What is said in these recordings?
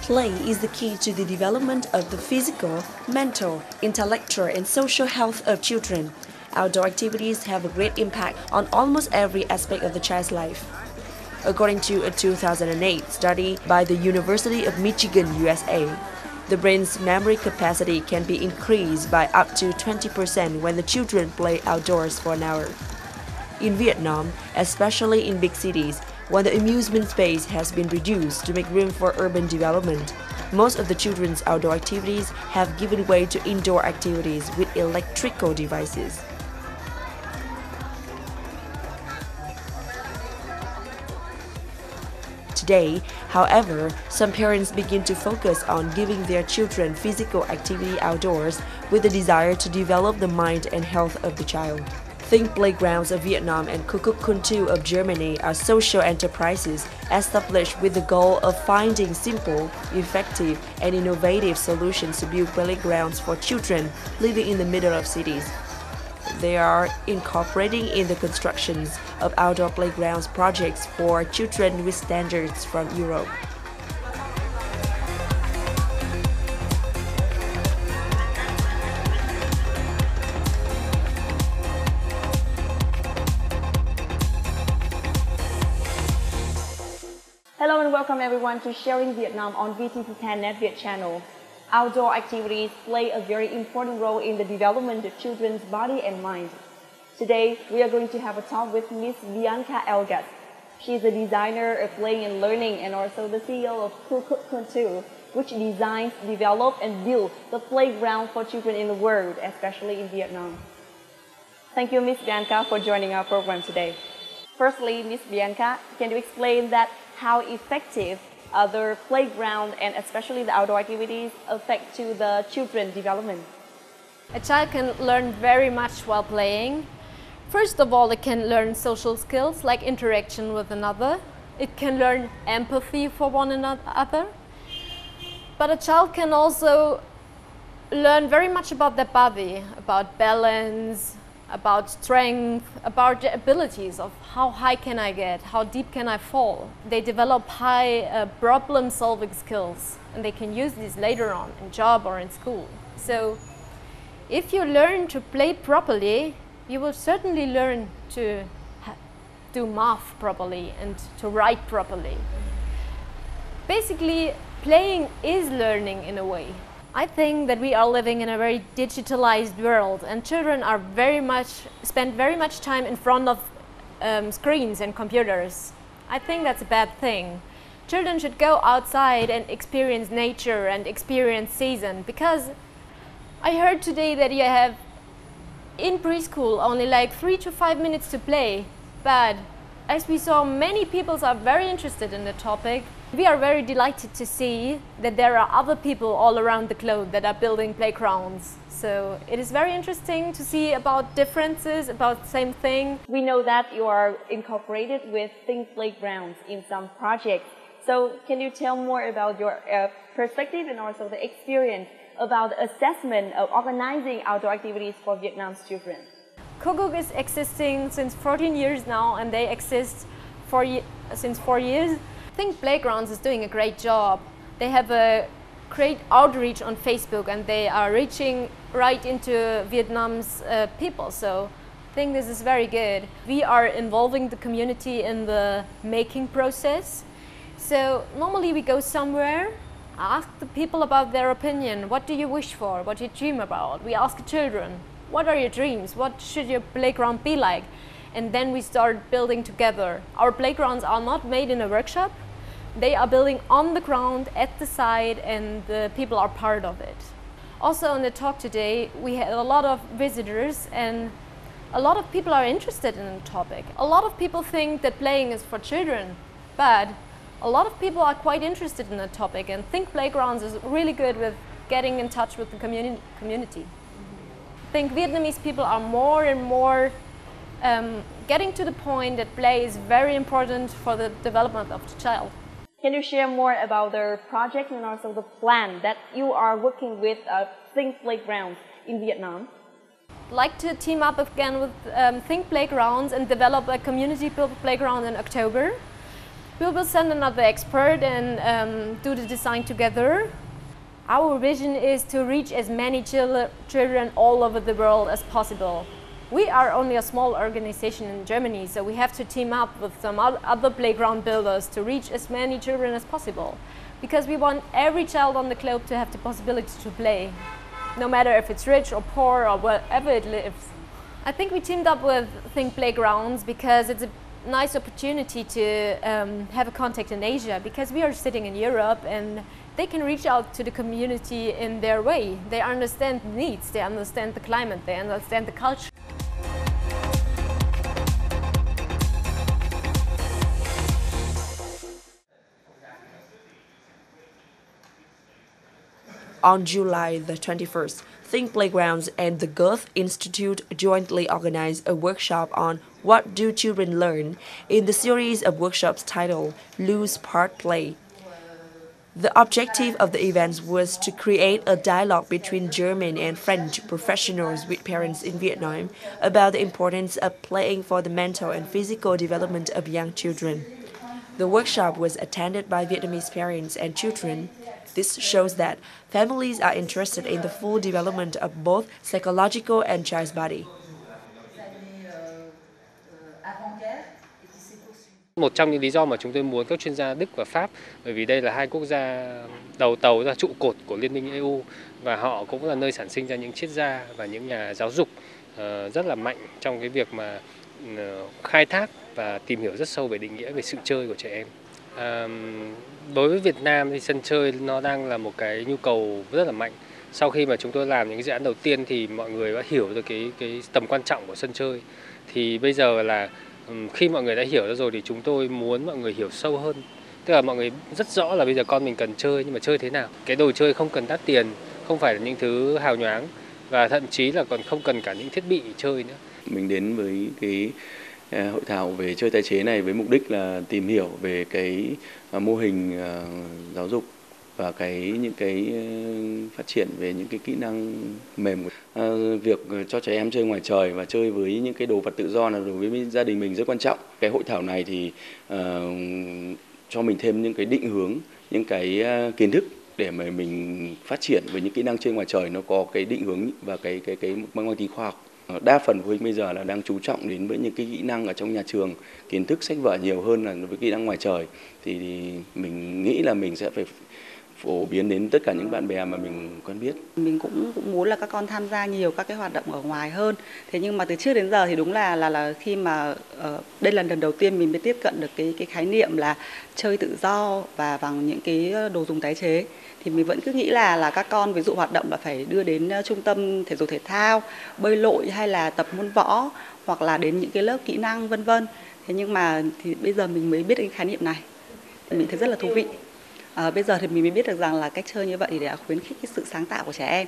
Play is the key to the development of the physical, mental, intellectual, and social health of children. Outdoor activities have a great impact on almost every aspect of the child's life. According to a 2008 study by the University of Michigan, USA, the brain's memory capacity can be increased by up to 20% when the children play outdoors for an hour. In Vietnam, especially in big cities, when the amusement space has been reduced to make room for urban development, most of the children's outdoor activities have given way to indoor activities with electrical devices. Today, however, some parents begin to focus on giving their children physical activity outdoors with the desire to develop the mind and health of the child. Think Playgrounds of Vietnam and Kuckuck of Germany are social enterprises established with the goal of finding simple, effective, and innovative solutions to build playgrounds for children living in the middle of cities. They are incorporating in the constructions of outdoor playgrounds projects for children with standards from Europe. Hello and welcome everyone to Sharing Vietnam on VTC10 NetViet channel. Outdoor activities play a very important role in the development of children's body and mind. Today, we are going to have a talk with Miss Bianca Elgat. She is a designer of playing and learning and also the CEO of Kuckuck, which designs, develops and builds the playground for children in the world, especially in Vietnam. Thank you, Miss Bianca, for joining our program today. Firstly, Miss Bianca, can you explain that how effective the playground and especially the outdoor activities affect to the children's development? A child can learn very much while playing. First of all, it can learn social skills like interaction with another. It can learn empathy for one another. But a child can also learn very much about their body, about balance, about strength, about the abilities of how high can I get, how deep can I fall. They develop high problem-solving skills, and they can use these later on in job or in school. So if you learn to play properly, you will certainly learn to do math properly and to write properly. Basically, playing is learning in a way. I think that we are living in a very digitalized world, and children are spend very much time in front of screens and computers. I think that's a bad thing. Children should go outside and experience nature and experience season, because I heard today that you have in preschool only like 3 to 5 minutes to play, but as we saw, many people are very interested in the topic. We are very delighted to see that there are other people all around the globe that are building playgrounds. So it is very interesting to see about differences, about the same thing. We know that you are incorporated with Think Playgrounds in some projects. So can you tell more about your perspective and also the experience about the assessment of organizing outdoor activities for Vietnam's children? Kuckuck is existing since 14 years now, and they exist since 4 years. I think Playgrounds is doing a great job. They have a great outreach on Facebook, and they are reaching right into Vietnam's people. So I think this is very good. We are involving the community in the making process. So normally we go somewhere, ask the people about their opinion. What do you wish for? What do you dream about? We ask the children, what are your dreams? What should your playground be like? And then we start building together. Our playgrounds are not made in a workshop. They are building on the ground at the site, and the people are part of it. Also in the talk today, we had a lot of visitors, and a lot of people are interested in the topic. A lot of people think that playing is for children, but a lot of people are quite interested in the topic, and Think Playgrounds is really good with getting in touch with the community. I think Vietnamese people are more and more getting to the point that play is very important for the development of the child. Can you share more about the project and also the plan that you are working with Think Playgrounds in Vietnam? I'd like to team up again with Think Playgrounds and develop a community playground in October. We will send another expert and do the design together. Our vision is to reach as many children all over the world as possible. We are only a small organization in Germany, so we have to team up with some other playground builders to reach as many children as possible. Because we want every child on the globe to have the possibility to play, no matter if it's rich or poor or wherever it lives. I think we teamed up with Think Playgrounds because it's a nice opportunity to have a contact in Asia, because we are sitting in Europe and they can reach out to the community in their way. They understand the needs, they understand the climate, they understand the culture. On July the 21st, Think Playgrounds and the Goethe Institute jointly organized a workshop on What Do Children Learn in the series of workshops titled Lose Part Play. The objective of the events was to create a dialogue between German and French professionals with parents in Vietnam about the importance of playing for the mental and physical development of young children. The workshop was attended by Vietnamese parents and children. This shows that families are interested in the full development of both psychological and child's body. Một trong những lý do mà chúng tôi muốn các chuyên gia Đức và Pháp, bởi vì đây là hai quốc gia đầu tàu, là trụ cột của Liên minh EU, và họ cũng là nơi sản sinh ra những triết gia và những nhà giáo dục rất là mạnh trong cái việc mà khai thác và tìm hiểu rất sâu về định nghĩa về sự chơi của trẻ em. Đối với Việt Nam thì sân chơi nó đang là một cái nhu cầu rất là mạnh. Sau khi mà chúng tôi làm những cái dự án đầu tiên thì mọi người đã hiểu được cái tầm quan trọng của sân chơi. Thì bây giờ là khi mọi người đã hiểu ra rồi thì chúng tôi muốn mọi người hiểu sâu hơn. Tức là mọi người rất rõ là bây giờ con mình cần chơi, nhưng mà chơi thế nào? Cái đồ chơi không cần đắt tiền, không phải là những thứ hào nhoáng, và thậm chí là còn không cần cả những thiết bị chơi nữa. Mình đến với cái hội thảo về chơi tái chế này với mục đích là tìm hiểu về cái mô hình giáo dục và những cái phát triển về những cái kỹ năng mềm. Việc cho trẻ em chơi ngoài trời và chơi với những cái đồ vật tự do là đối với gia đình mình rất quan trọng. Cái hội thảo này thì cho mình thêm những cái định hướng, những cái kiến thức để mà mình phát triển với những kỹ năng chơi ngoài trời, nó có cái định hướng và cái mang tính khoa học. Đa phần phụ huynh bây giờ là đang chú trọng đến với những cái kỹ năng ở trong nhà trường, kiến thức sách vở nhiều hơn là với kỹ năng ngoài trời. Thì mình nghĩ là mình sẽ phải phổ biến đến tất cả những bạn bè mà mình quen biết. Mình cũng muốn là các con tham gia nhiều các cái hoạt động ở ngoài hơn. Thế nhưng mà từ trước đến giờ thì đúng là khi mà đây là lần đầu tiên mình mới tiếp cận được cái khái niệm là chơi tự do và bằng những cái đồ dùng tái chế. Thì mình vẫn cứ nghĩ là các con ví dụ hoạt động là phải đưa đến trung tâm thể dục thể thao, bơi lội hay là tập môn võ, hoặc là đến những cái lớp kỹ năng vân vân. Thế nhưng mà thì bây giờ mình mới biết cái khái niệm này, thì mình thấy rất là thú vị. Bây giờ thì mình mới biết được rằng là cách chơi như vậy thì để khuyến khích cái sự sáng tạo của trẻ em.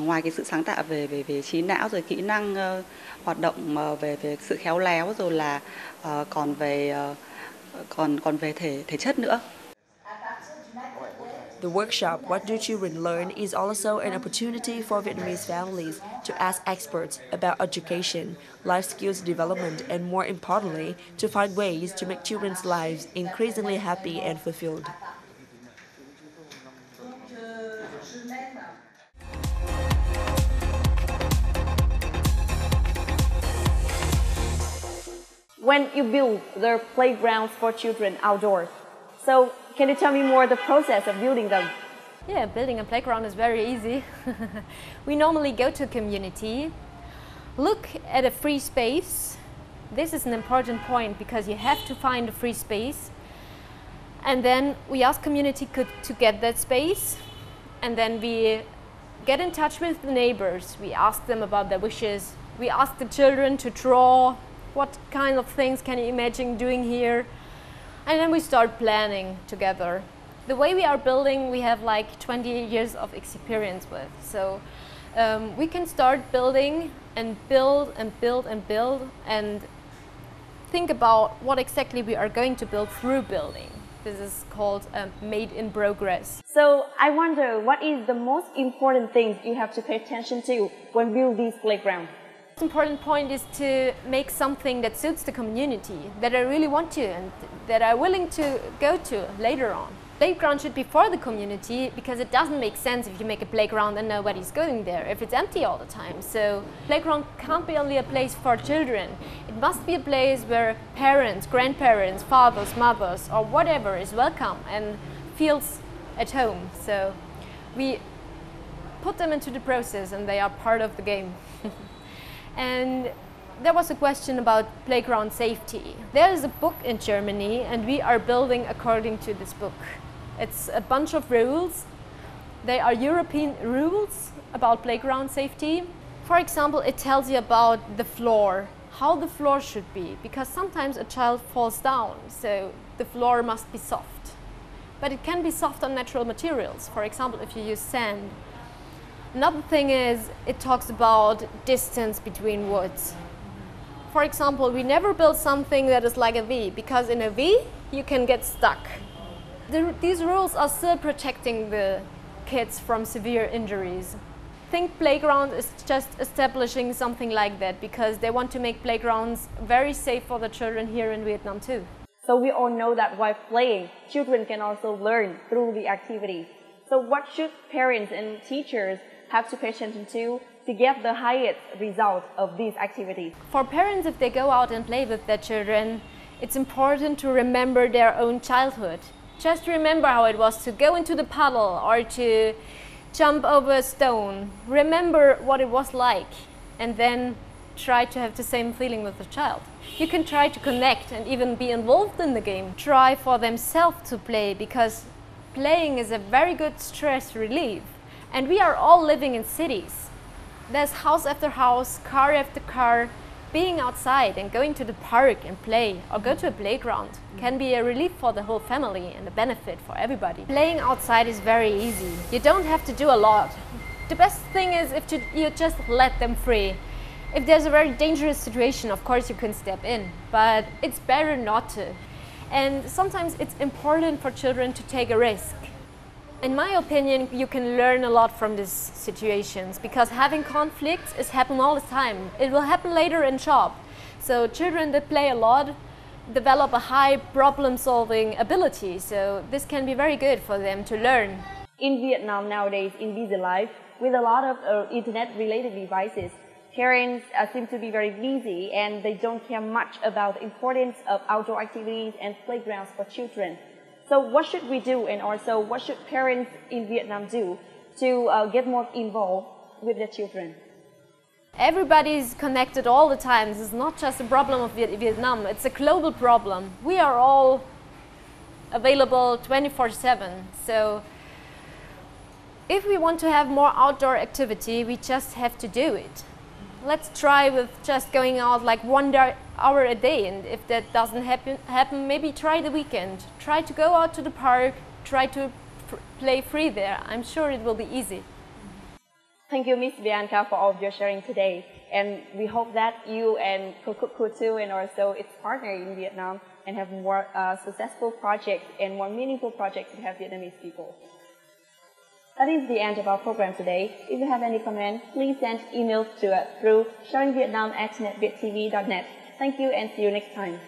Ngoài cái sự sáng tạo về trí não rồi kỹ năng hoạt động về sự khéo léo, rồi là còn về thể chất nữa. The workshop What Do Children Learn is also an opportunity for Vietnamese families to ask experts about education, life skills development, and more importantly, to find ways to make children's lives increasingly happy and fulfilled. When you build the playgrounds for children outdoors, so can you tell me more the process of building them? Yeah, building a playground is very easy. We normally go to a community, look at a free space. This is an important point because you have to find a free space. And then we ask community to get that space. And then we get in touch with the neighbors. We ask them about their wishes. We ask the children to draw. What kind of things can you imagine doing here? And then we start planning together. The way we are building, we have like 20 years of experience with. So we can start building and build and build and build and think about what exactly we are going to build through building. This is called made in progress. So I wonder, what is the most important things you have to pay attention to when build these playgrounds? The important point is to make something that suits the community, that I really want to and that I'm willing to go to later on. Playground should be for the community because it doesn't make sense if you make a playground and nobody's going there, if it's empty all the time. So playground can't be only a place for children. It must be a place where parents, grandparents, fathers, mothers or whatever is welcome and feels at home. So we put them into the process and they are part of the game. And there was a question about playground safety. There is a book in Germany and we are building according to this book. It's a bunch of rules. They are European rules about playground safety. For example, it tells you about the floor, how the floor should be, because sometimes a child falls down, so the floor must be soft. But it can be soft on natural materials, for example, if you use sand. Another thing is, it talks about distance between woods. For example, we never build something that is like a V, because in a V, you can get stuck. These rules are still protecting the kids from severe injuries. I think playground is just establishing something like that because they want to make playgrounds very safe for the children here in Vietnam too. So we all know that while playing, children can also learn through the activity. So what should parents and teachers have to pay attention to get the highest results of these activities? For parents, if they go out and play with their children, it's important to remember their own childhood. Just remember how it was to go into the puddle or to jump over a stone. Remember what it was like and then try to have the same feeling with the child. You can try to connect and even be involved in the game. Try for themselves to play because playing is a very good stress relief. And we are all living in cities. There's house after house, car after car. Being outside and going to the park and play or go to a playground can be a relief for the whole family and a benefit for everybody. Playing outside is very easy. You don't have to do a lot. The best thing is if you just let them free. If there's a very dangerous situation, of course you can step in, but it's better not to. And sometimes it's important for children to take a risk. In my opinion, you can learn a lot from these situations because having conflicts is happening all the time. It will happen later in job. So children that play a lot develop a high problem-solving ability. So this can be very good for them to learn. In Vietnam nowadays, in busy life, with a lot of internet-related devices, parents seem to be very busy and they don't care much about the importance of outdoor activities and playgrounds for children. So what should we do and also what should parents in Vietnam do to get more involved with their children? Everybody's connected all the time. This is not just a problem of Vietnam, it's a global problem. We are all available 24/7. So if we want to have more outdoor activity, we just have to do it. Let's try with just going out like 1 hour a day, and if that doesn't happen, maybe try the weekend. Try to go out to the park, try to play free there. I'm sure it will be easy. Thank you, Miss Bianca, for all of your sharing today. And we hope that you and Kutu and also its partner in Vietnam and have more successful projects and more meaningful projects to have Vietnamese people. That is the end of our program today. If you have any comments, please send emails to us through sharingvietnam@netvietTV.net. Thank you and see you next time.